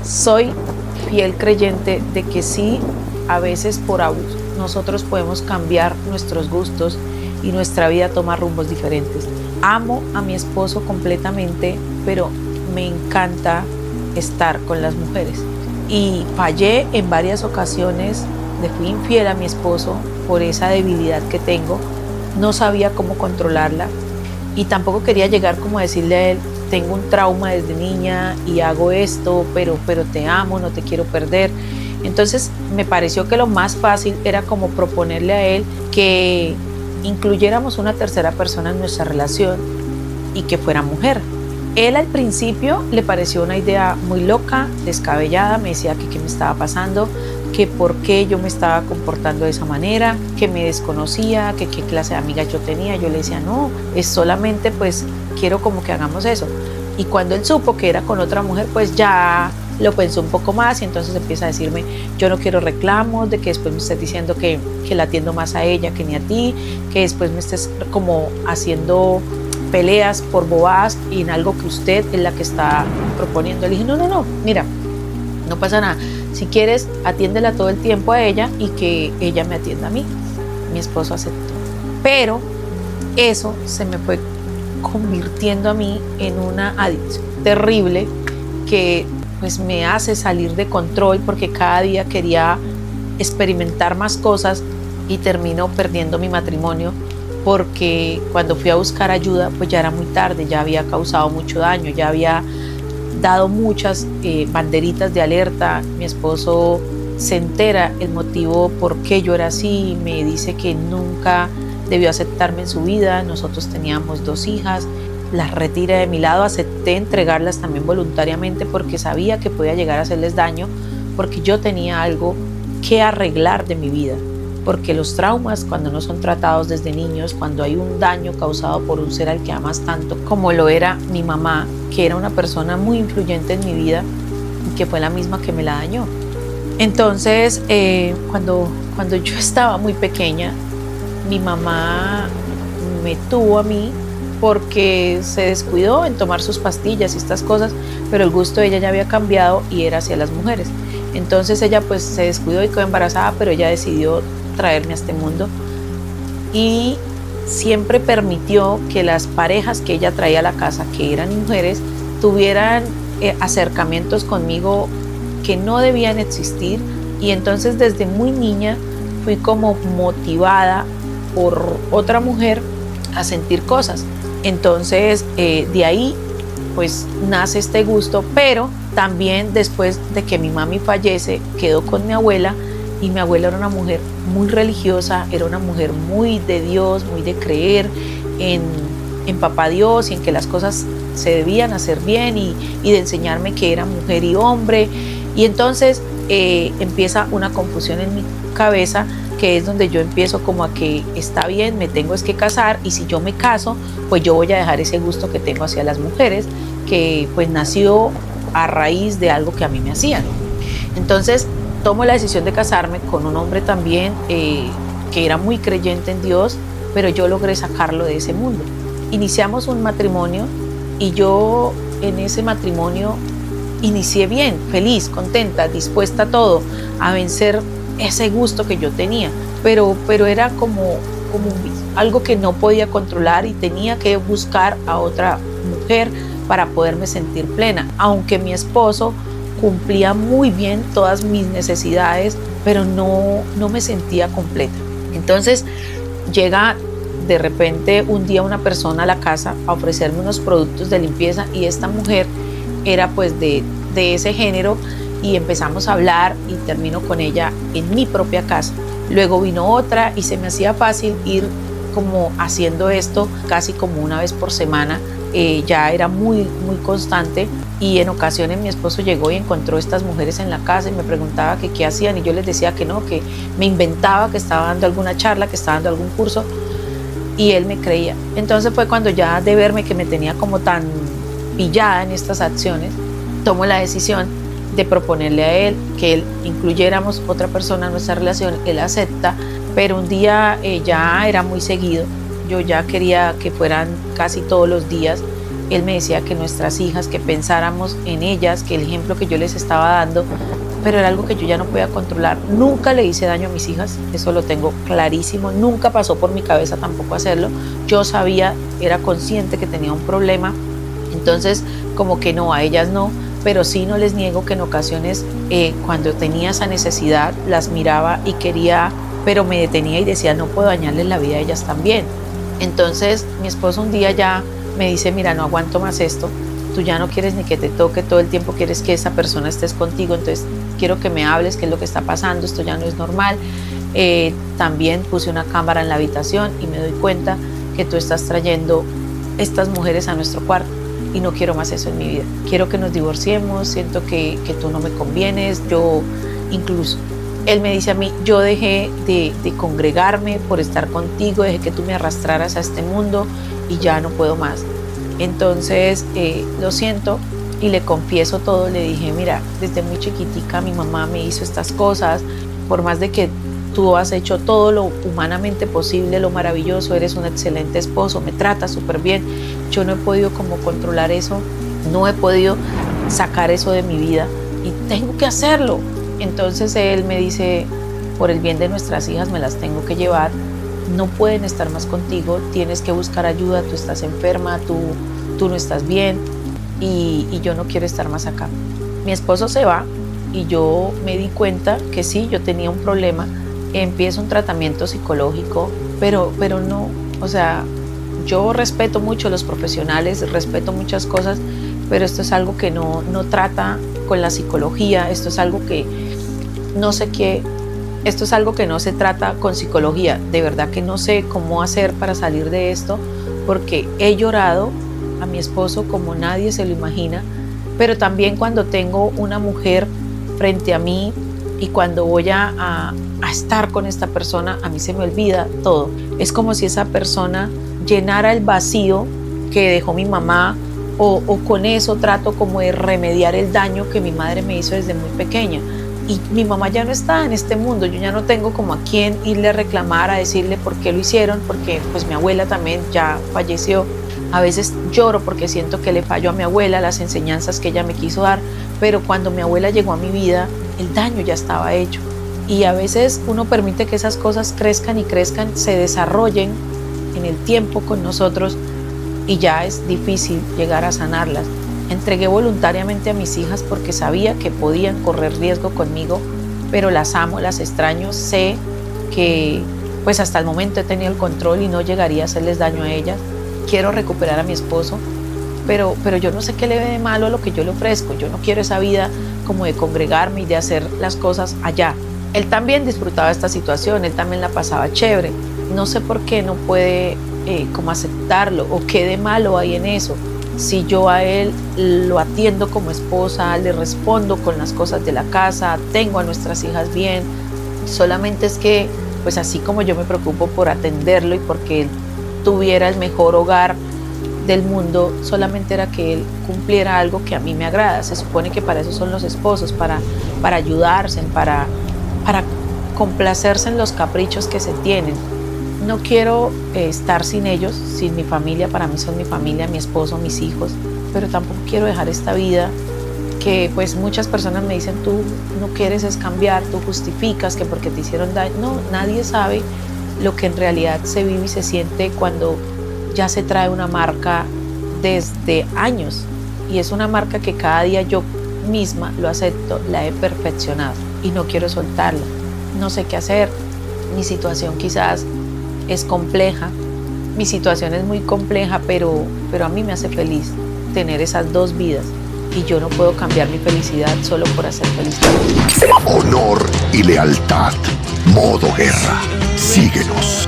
Soy fiel creyente de que sí, a veces por abuso, nosotros podemos cambiar nuestros gustos y nuestra vida toma rumbos diferentes. Amo a mi esposo completamente, pero me encanta estar con las mujeres. Y fallé en varias ocasiones, le fui infiel a mi esposo por esa debilidad que tengo. No sabía cómo controlarla y tampoco quería llegar como a decirle a él, tengo un trauma desde niña y hago esto, pero te amo, no te quiero perder. Entonces me pareció que lo más fácil era como proponerle a él que incluyéramos una tercera persona en nuestra relación y que fuera mujer. Él al principio le pareció una idea muy loca, descabellada, me decía que qué me estaba pasando, que por qué yo me estaba comportando de esa manera, que me desconocía, que qué clase de amiga yo tenía. Yo le decía, no, es solamente pues quiero como que hagamos eso. Y cuando él supo que era con otra mujer, pues ya lo pensó un poco más y entonces empieza a decirme, yo no quiero reclamos, de que después me estés diciendo que la atiendo más a ella que ni a ti, que después me estés como haciendo peleas por bobadas y en algo que usted es la que está proponiendo. Le dije, no, mira, no pasa nada. Si quieres, atiéndela todo el tiempo a ella y que ella me atienda a mí. Mi esposo aceptó. Pero eso se me fue convirtiendo a mí en una adicción terrible que pues me hace salir de control porque cada día quería experimentar más cosas y termino perdiendo mi matrimonio porque cuando fui a buscar ayuda pues ya era muy tarde, ya había causado mucho daño, ya había dado muchas banderitas de alerta. Mi esposo se entera el motivo por qué yo era así, me dice que nunca debió aceptarme en su vida. Nosotros teníamos 2 hijas, las retira de mi lado, acepté entregarlas también voluntariamente porque sabía que podía llegar a hacerles daño, porque yo tenía algo que arreglar de mi vida, porque los traumas cuando no son tratados desde niños, cuando hay un daño causado por un ser al que amas tanto, como lo era mi mamá, que era una persona muy influyente en mi vida y que fue la misma que me la dañó. Entonces, cuando yo estaba muy pequeña, mi mamá me tuvo a mí porque se descuidó en tomar sus pastillas y estas cosas, pero el gusto de ella ya había cambiado y era hacia las mujeres. Entonces ella pues se descuidó y quedó embarazada, pero ella decidió traerme a este mundo y siempre permitió que las parejas que ella traía a la casa, que eran mujeres, tuvieran acercamientos conmigo que no debían existir. Y entonces desde muy niña fui como motivada por otra mujer a sentir cosas. Entonces de ahí pues nace este gusto, pero también después de que mi mami fallece quedó con mi abuela, y mi abuela era una mujer muy religiosa, era una mujer muy de Dios, muy de creer en papá Dios y en que las cosas se debían hacer bien y de enseñarme que era mujer y hombre. Y entonces empieza una confusión en mi cabeza, que es donde yo empiezo como a que está bien, me tengo es que casar, y si yo me caso, pues yo voy a dejar ese gusto que tengo hacia las mujeres, que pues nació a raíz de algo que a mí me hacían. Entonces tomo la decisión de casarme con un hombre también que era muy creyente en Dios, pero yo logré sacarlo de ese mundo. Iniciamos un matrimonio y yo en ese matrimonio inicié bien, feliz, contenta, dispuesta a todo, a vencer ese gusto que yo tenía, pero era como algo que no podía controlar y tenía que buscar a otra mujer para poderme sentir plena, aunque mi esposo cumplía muy bien todas mis necesidades, pero no me sentía completa. Entonces llega de repente un día una persona a la casa a ofrecerme unos productos de limpieza, y esta mujer era pues de ese género, y empezamos a hablar y termino con ella en mi propia casa. Luego vino otra y se me hacía fácil ir como haciendo esto casi como una vez por semana. Ya era muy constante, y en ocasiones mi esposo llegó y encontró estas mujeres en la casa y me preguntaba que qué hacían, y yo les decía que no, que me inventaba que estaba dando alguna charla, que estaba dando algún curso, y él me creía. Entonces fue cuando ya de verme que me tenía como tan pillada en estas acciones, tomo la decisión de proponerle a él que él incluyéramos otra persona en nuestra relación. Él acepta, pero un día ya era muy seguido. Yo ya quería que fueran casi todos los días, Él me decía que nuestras hijas, que pensáramos en ellas, que el ejemplo que yo les estaba dando, pero era algo que yo ya no podía controlar. Nunca le hice daño a mis hijas, eso lo tengo clarísimo, nunca pasó por mi cabeza tampoco hacerlo. Yo sabía, era consciente que tenía un problema, entonces como que no, a ellas no, pero sí no les niego que en ocasiones cuando tenía esa necesidad las miraba y quería, pero me detenía y decía, no puedo dañarles la vida a ellas también. Entonces mi esposo un día ya me dice, mira, no aguanto más esto, tú ya no quieres ni que te toque, todo el tiempo quieres que esa persona estés contigo, entonces quiero que me hables qué es lo que está pasando, esto ya no es normal. También puse una cámara en la habitación y me doy cuenta que tú estás trayendo estas mujeres a nuestro cuarto y no quiero más eso en mi vida. Quiero que nos divorciemos, siento que tú no me convienes, yo incluso... Él me dice a mí, yo dejé de congregarme por estar contigo, dejé que tú me arrastraras a este mundo y ya no puedo más. Entonces, lo siento y le confieso todo. Le dije, mira, desde muy chiquitica mi mamá me hizo estas cosas, por más de que tú has hecho todo lo humanamente posible, lo maravilloso, eres un excelente esposo, me tratas súper bien, yo no he podido como controlar eso, no he podido sacar eso de mi vida y tengo que hacerlo. Entonces él me dice, por el bien de nuestras hijas me las tengo que llevar, no pueden estar más contigo, tienes que buscar ayuda, tú estás enferma, tú no estás bien y yo no quiero estar más acá. Mi esposo se va y yo me di cuenta que sí, yo tenía un problema, empiezo un tratamiento psicológico, pero no, o sea, yo respeto mucho a los profesionales, respeto muchas cosas, pero esto es algo que no trata con la psicología, esto es algo que no sé qué, esto es algo que no se trata con psicología, de verdad que no sé cómo hacer para salir de esto, porque he llorado a mi esposo como nadie se lo imagina, pero también cuando tengo una mujer frente a mí y cuando voy a estar con esta persona, a mí se me olvida todo. Es como si esa persona llenara el vacío que dejó mi mamá, o con eso trato como de remediar el daño que mi madre me hizo desde muy pequeña. Y mi mamá ya no está en este mundo, yo ya no tengo como a quién irle a reclamar, a decirle por qué lo hicieron, porque pues mi abuela también ya falleció. A veces lloro porque siento que le fallo a mi abuela las enseñanzas que ella me quiso dar, pero cuando mi abuela llegó a mi vida, el daño ya estaba hecho. Y a veces uno permite que esas cosas crezcan y crezcan, se desarrollen en el tiempo con nosotros y ya es difícil llegar a sanarlas. Entregué voluntariamente a mis hijas porque sabía que podían correr riesgo conmigo, pero las amo, las extraño, sé que pues hasta el momento he tenido el control y no llegaría a hacerles daño a ellas. Quiero recuperar a mi esposo, pero yo no sé qué le ve de malo a lo que yo le ofrezco. Yo no quiero esa vida como de congregarme y de hacer las cosas allá. Él también disfrutaba esta situación, él también la pasaba chévere. No sé por qué no puede como aceptarlo o qué de malo hay en eso. Si yo a él lo atiendo como esposa, le respondo con las cosas de la casa, tengo a nuestras hijas bien, solamente es que pues así como yo me preocupo por atenderlo y porque él tuviera el mejor hogar del mundo, solamente era que él cumpliera algo que a mí me agrada. Se supone que para eso son los esposos, para ayudarse, para complacerse en los caprichos que se tienen. No quiero estar sin ellos, sin mi familia. Para mí son mi familia, mi esposo, mis hijos, pero tampoco quiero dejar esta vida que pues muchas personas me dicen, tú no quieres es cambiar, tú justificas que porque te hicieron daño. No, nadie sabe lo que en realidad se vive y se siente cuando ya se trae una marca desde años, y es una marca que cada día yo misma lo acepto, la he perfeccionado y no quiero soltarla. No sé qué hacer, mi situación quizás es compleja, mi situación es muy compleja, pero a mí me hace feliz tener esas dos vidas y yo no puedo cambiar mi felicidad solo por hacer feliz a otros. Honor y lealtad, modo guerra. Síguenos.